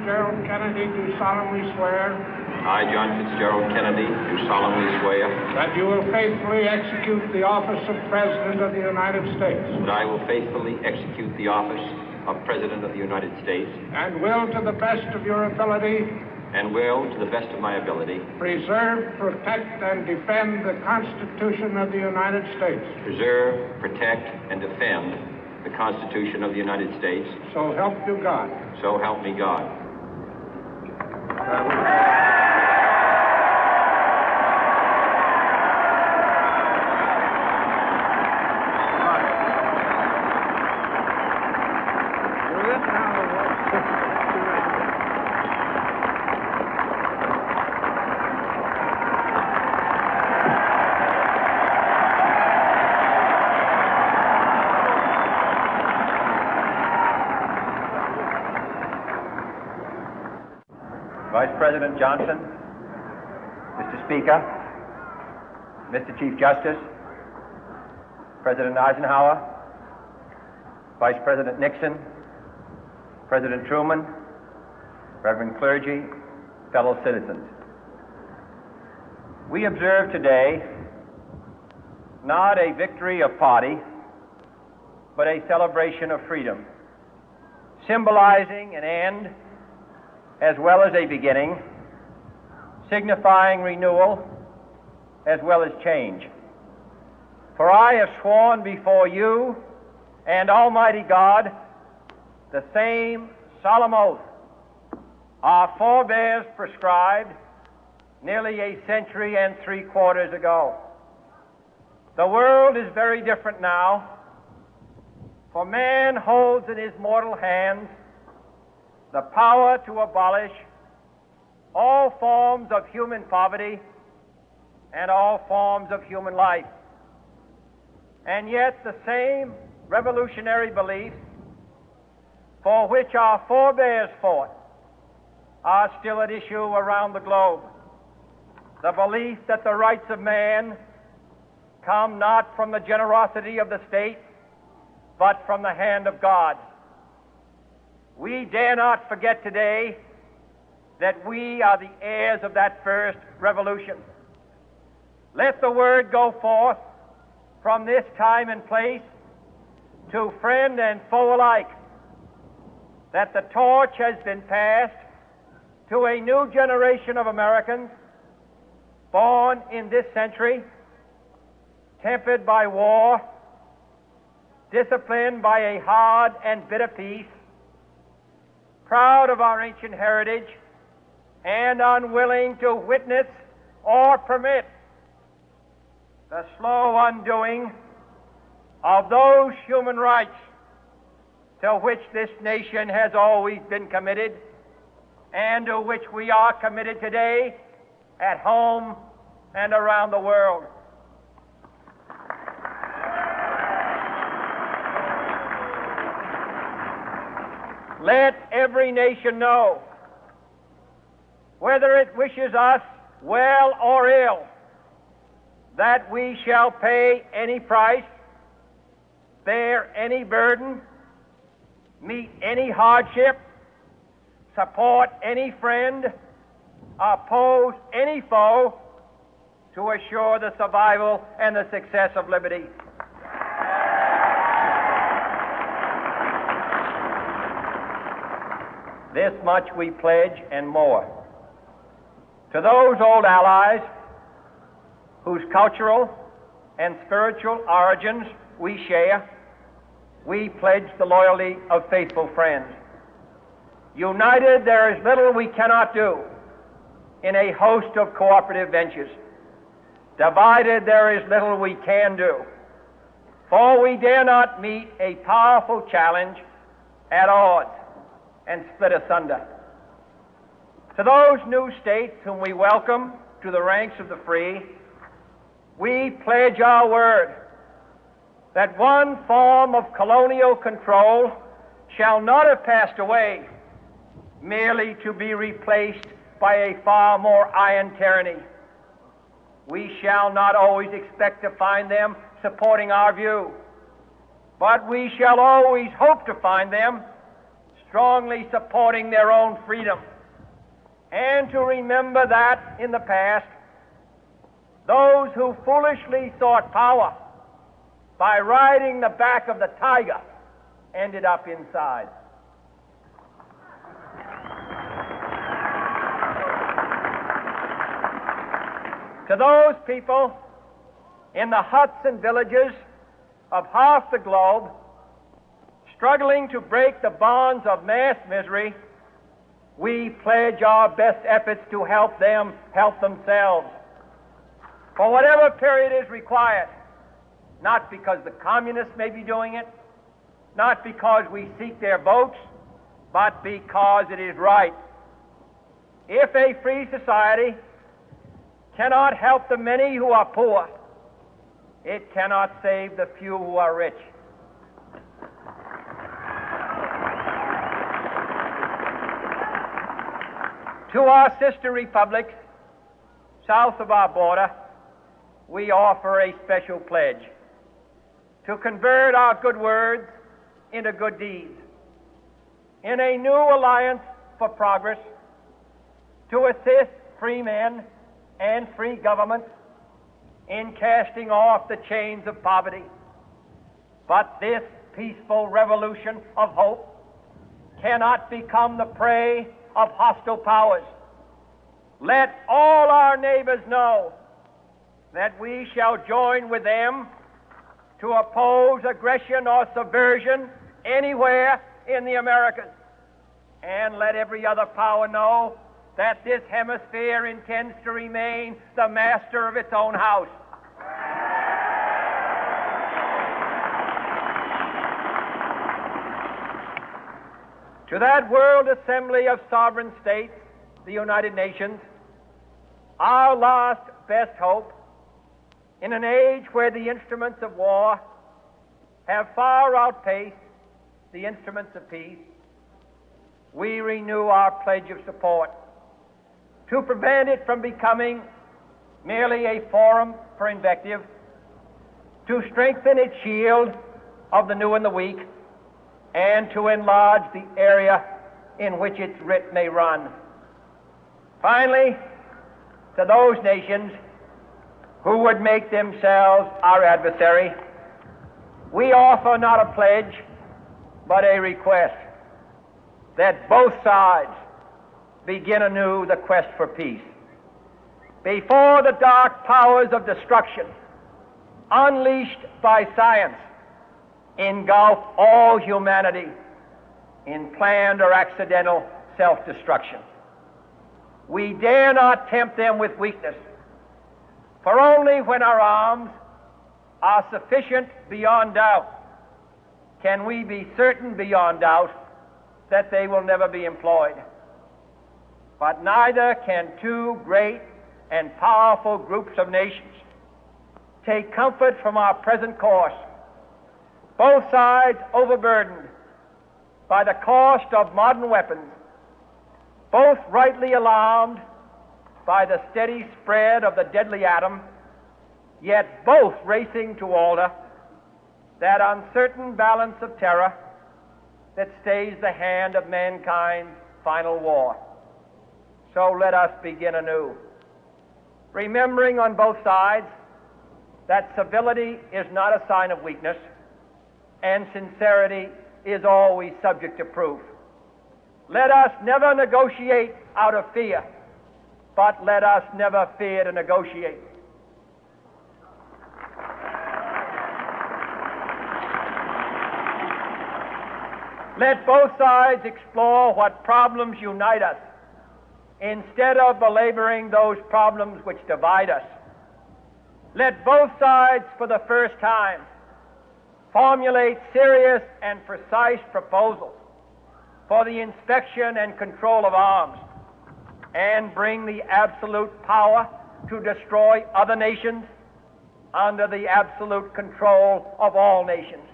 Fitzgerald Kennedy, do solemnly swear I, John Fitzgerald Kennedy, do solemnly swear that you will faithfully execute the office of President of the United States that I will faithfully execute the office of President of the United States and will, to the best of your ability, and will, to the best of my ability, preserve, protect, and defend the Constitution of the United States. preserve, protect, and defend the Constitution of the United States. So help you God. So help me God. Vice President Johnson, Mr. Speaker, Mr. Chief Justice, President Eisenhower, Vice President Nixon, President Truman, Reverend clergy, fellow citizens. We observe today not a victory of party, but a celebration of freedom, symbolizing an end as well as a beginning, signifying renewal as well as change. For I have sworn before you and Almighty God the same solemn oath our forebears prescribed nearly a century and 3/4 ago. The world is very different now, for man holds in his mortal hands the power to abolish all forms of human poverty and all forms of human life. And yet the same revolutionary beliefs for which our forebears fought are still at issue around the globe. The belief that the rights of man come not from the generosity of the state, but from the hand of God. We dare not forget today that we are the heirs of that first revolution. Let the word go forth from this time and place to friend and foe alike that the torch has been passed to a new generation of Americans born in this century, tempered by war, disciplined by a hard and bitter peace, proud of our ancient heritage, and unwilling to witness or permit the slow undoing of those human rights to which this nation has always been committed and to which we are committed today at home and around the world. Let every nation know, whether it wishes us well or ill, that we shall pay any price, bear any burden, meet any hardship, support any friend, oppose any foe to assure the survival and the success of liberty. This much we pledge and more. To those old allies whose cultural and spiritual origins we share, we pledge the loyalty of faithful friends. United, there is little we cannot do in a host of cooperative ventures. Divided, there is little we can do, for we dare not meet a powerful challenge at odds and split asunder. To those new states whom we welcome to the ranks of the free, we pledge our word that one form of colonial control shall not have passed away, merely to be replaced by a far more iron tyranny. We shall not always expect to find them supporting our view, but we shall always hope to find them strongly supporting their own freedom, and to remember that in the past, those who foolishly sought power by riding the back of the tiger ended up inside. To those people in the huts and villages of half the globe struggling to break the bonds of mass misery, we pledge our best efforts to help them help themselves for whatever period is required, not because the communists may be doing it, not because we seek their votes, but because it is right. If a free society cannot help the many who are poor, it cannot save the few who are rich. To our sister republics south of our border, we offer a special pledge to convert our good words into good deeds, in a new alliance for progress, to assist free men and free governments in casting off the chains of poverty. But this peaceful revolution of hope cannot become the prey of hostile powers. Let all our neighbors know that we shall join with them to oppose aggression or subversion anywhere in the Americas. And let every other power know that this hemisphere intends to remain the master of its own house. To that World Assembly of Sovereign States, the United Nations, our last best hope, in an age where the instruments of war have far outpaced the instruments of peace, we renew our pledge of support to prevent it from becoming merely a forum for invective, to strengthen its shield of the new and the weak, and to enlarge the area in which its writ may run. Finally, to those nations who would make themselves our adversary, we offer not a pledge, but a request that both sides begin anew the quest for peace. Before the dark powers of destruction, unleashed by science, engulf all humanity in planned or accidental self-destruction, we dare not tempt them with weakness, for only when our arms are sufficient beyond doubt can we be certain beyond doubt that they will never be employed. But neither can two great and powerful groups of nations take comfort from our present course, both sides overburdened by the cost of modern weapons, both rightly alarmed by the steady spread of the deadly atom, yet both racing to alter that uncertain balance of terror that stays the hand of mankind's final war. So let us begin anew, remembering on both sides that civility is not a sign of weakness, and sincerity is always subject to proof. Let us never negotiate out of fear, but let us never fear to negotiate. Let both sides explore what problems unite us, instead of belaboring those problems which divide us. Let both sides, for the first time, formulate serious and precise proposals for the inspection and control of arms, and bring the absolute power to destroy other nations under the absolute control of all nations.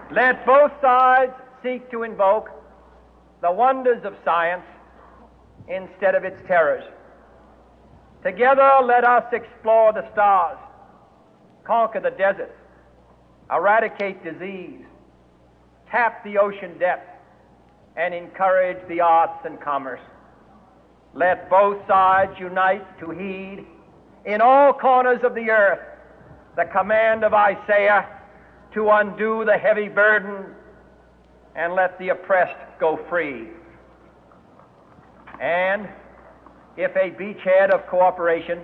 Let both sides seek to invoke the wonders of science instead of its terrors. Together, let us explore the stars, conquer the deserts, eradicate disease, tap the ocean depth, and encourage the arts and commerce. Let both sides unite to heed in all corners of the earth the command of Isaiah to undo the heavy burden and let the oppressed go free. And if a beachhead of cooperation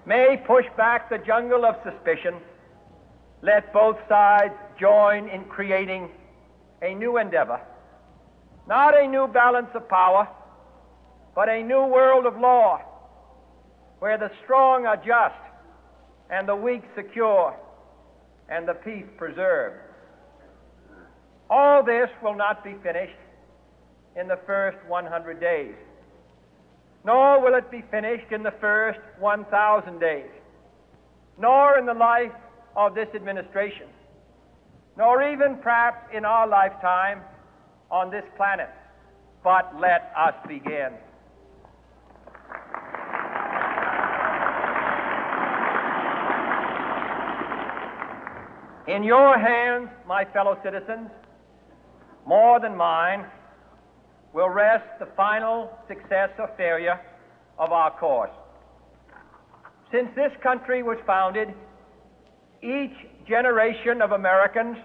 may push back the jungle of suspicion, let both sides join in creating a new endeavor, not a new balance of power, but a new world of law, where the strong are just and the weak secure and the peace preserved. All this will not be finished in the first 100 days, nor will it be finished in the first 1,000 days, nor in the life of this administration, nor even perhaps in our lifetime on this planet. But let us begin. In your hands, my fellow citizens, more than mine, will rest the final success or failure of our course. Since this country was founded, each generation of Americans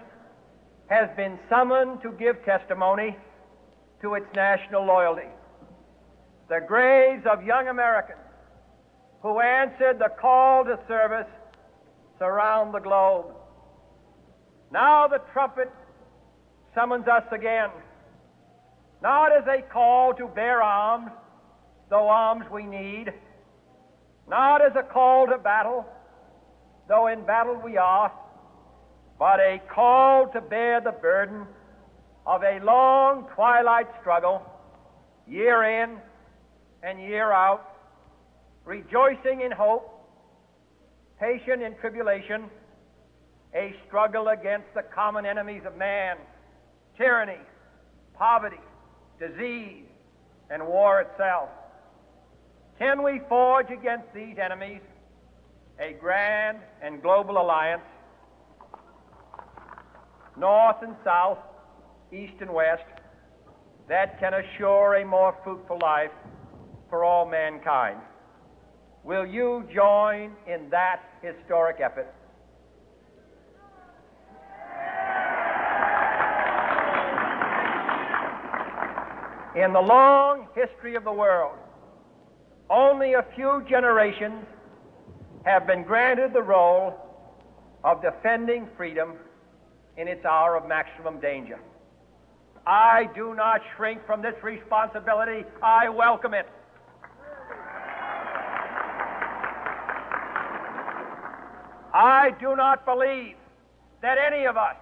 has been summoned to give testimony to its national loyalty. The graves of young Americans who answered the call to service surround the globe. Now the trumpet summons us again, not as a call to bear arms, though arms we need, not as a call to battle, though in battle we are, but a call to bear the burden of a long twilight struggle, year in and year out, rejoicing in hope, patient in tribulation, a struggle against the common enemies of man, tyranny, poverty, disease, and war itself. Can we forge against these enemies a grand and global alliance, north and south, east and west, that can assure a more fruitful life for all mankind? Will you join in that historic effort? In the long history of the world, only a few generations have been granted the role of defending freedom in its hour of maximum danger. I do not shrink from this responsibility. I welcome it. I do not believe that any of us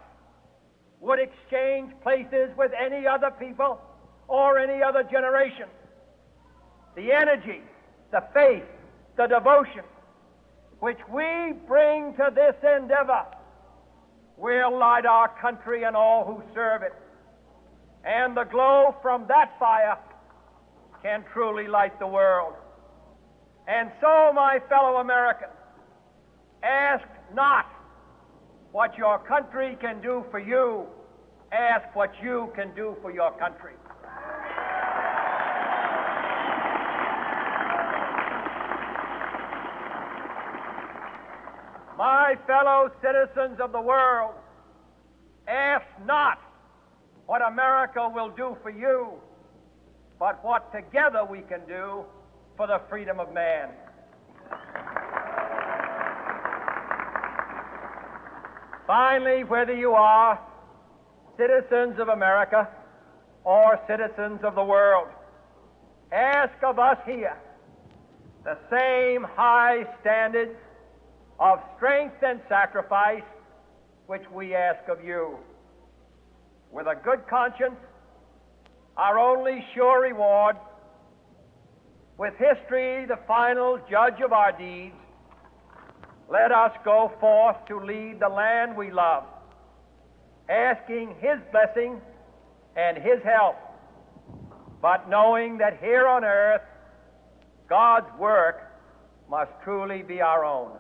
would exchange places with any other people or any other generation. The energy, the faith, the devotion which we bring to this endeavor will light our country and all who serve it. And the glow from that fire can truly light the world. And so, my fellow Americans, ask not what your country can do for you. Ask what you can do for your country. My fellow citizens of the world, ask not what America will do for you, but what together we can do for the freedom of man. Finally, whether you are citizens of America or citizens of the world, ask of us here the same high standards of strength and sacrifice which we ask of you. With a good conscience, our only sure reward, with history the final judge of our deeds, let us go forth to lead the land we love, asking His blessing and His help, but knowing that here on earth God's work must truly be our own.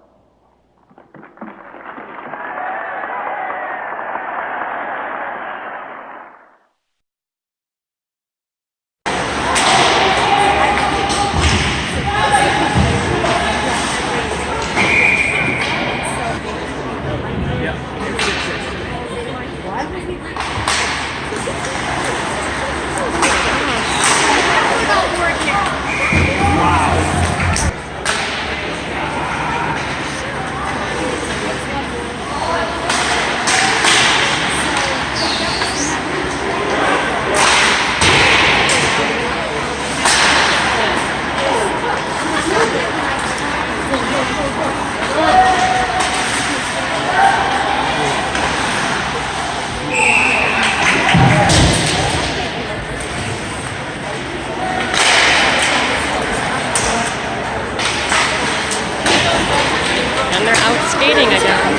And they're out skating again.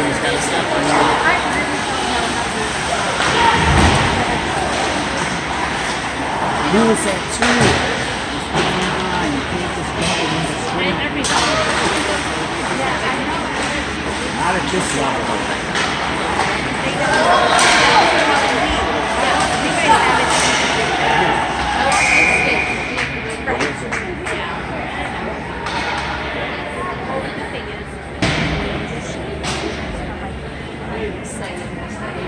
Who is that too? You can't just dump it in the street. Not at this level. Excited.